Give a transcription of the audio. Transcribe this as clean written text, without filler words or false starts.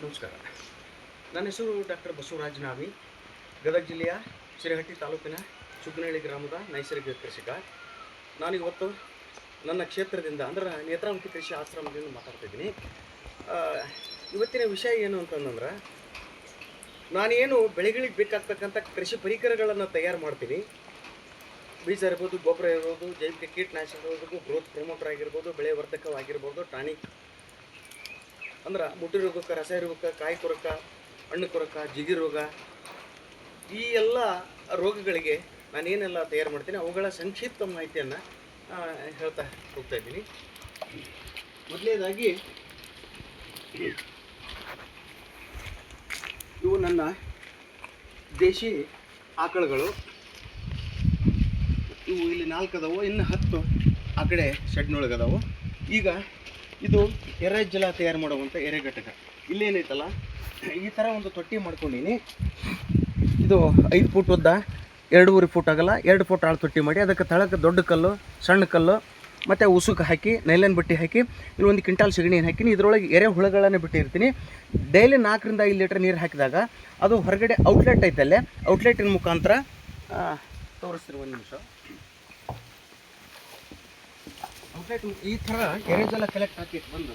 ನಮಸ್ಕಾರ. ನನ್ನ ಹೆಸರು ಡಾಕ್ಟರ್ ಬಸವರಾಜ ನಾವಿ, ಗದಗ ಜಿಲ್ಲೆಯ ಶಿರಹಟ್ಟಿ ತಾಲೂಕಿನ ಸುಗ್ನಹಳ್ಳಿ ಗ್ರಾಮದ ನೈಸರ್ಗಿಕ ಕೃಷಿಕ. ನಾನಿವತ್ತು ನನ್ನ ಕ್ಷೇತ್ರದಿಂದ ಅಂದ್ರೆ ನೇತ್ರಾವತಿ ಕೃಷಿ ಆಶ್ರಮದಿಂದ ಮಾತಾಡ್ತಿದ್ದೀನಿ. ಇವತ್ತಿನ ವಿಷಯ ಏನು ಅಂತಂದ್ರೆ, ನಾನೇನು ಬೆಳೆಗಳಿಗೆ ಬೇಕಾಗ್ತಕ್ಕಂಥ ಕೃಷಿ ಪರಿಕರಗಳನ್ನು ತಯಾರು ಮಾಡ್ತೀನಿ. ಬೀಜ ಇರ್ಬೋದು, ಗೊಬ್ಬರ ಇರ್ಬೋದು, ಜೈವಿಕ ಕೀಟನಾಶಕ ಇರ್ಬೋದು, ಗ್ರೋತ್ ಪ್ರಮೋಟರ್ ಆಗಿರ್ಬೋದು, ಬೆಳೆ ವರ್ಧಕವಾಗಿರ್ಬೋದು, ಟಾನಿಕ್ ಅಂದ್ರೆ ಮುಟ್ಟಿ ರೋಗಕ್ಕೆ, ರಸ ರೋಗಕ್ಕೆ, ಕಾಯಿ ಕೊರಕ, ಹಣ್ಣು ಕೊರಕ, ಜಿಗಿ ರೋಗ, ಈ ಎಲ್ಲ ರೋಗಗಳಿಗೆ ನಾನೇನೆಲ್ಲ ತಯಾರು ಮಾಡ್ತೀನಿ ಅವುಗಳ ಸಂಕ್ಷಿಪ್ತ ಮಾಹಿತಿಯನ್ನು ಹೇಳ್ತಾ ಹೋಗ್ತಾ ಇದ್ದೀನಿ. ಮೊದಲನೇದಾಗಿ ಇವು ನನ್ನ ದೇಶಿ ಆಕಳುಗಳು. ಇವು ಇಲ್ಲಿ 4 ಅದಾವು, ಇನ್ನು 10 ಆ ಕಡೆ ಶೆಡ್ನೊಳಗದಾವು. ಈಗ ಇದು ಎರೆಜಲ ತಯಾರು ಮಾಡುವಂಥ ಎರೆ ಘಟಕ. ಇಲ್ಲೇನೈತಲ್ಲ, ಈ ಥರ ಒಂದು ತೊಟ್ಟಿ ಮಾಡ್ಕೊಂಡೀನಿ. ಇದು 5 ಫೂಟ್ ಉದ್ದ, 2.5 ಫೂಟ್ ಆಗಲ್ಲ, 2 ಫೂಟ್ ಆಳು ತೊಟ್ಟಿ ಮಾಡಿ ಅದಕ್ಕೆ ತಳಕ್ಕೆ ದೊಡ್ಡ ಕಲ್ಲು, ಸಣ್ಣ ಕಲ್ಲು ಮತ್ತು ಉಸುಕು ಹಾಕಿ, ನೈಲನ್ ಬಟ್ಟೆ ಹಾಕಿ, ಇಲ್ಲಿ 1 ಕ್ವಿಂಟಾಲ್ ಸಗಣಿ ಹಾಕಿನಿ. ಇದರೊಳಗೆ ಎರೆ ಹುಳುಗಳನ್ನು ಬಿಟ್ಟಿರ್ತೀನಿ. ಡೈಲಿ 4 ರಿಂದ 5 ಲೀಟರ್ ನೀರು ಹಾಕಿದಾಗ ಅದು ಹೊರಗಡೆ ಔಟ್ಲೆಟ್ ಐತಲ್ಲೇ, ಔಟ್ಲೆಟಿನ ಮುಖಾಂತರ ತೋರಿಸ್ತೀನಿ. 1 ನಿಮಿಷ. ಔಟ್ಲೆಟ್ ಈ ಥರ ಎರೆಜಲ ಕಲೆಕ್ಟ್ ಹಾಕಿ ಬಂದು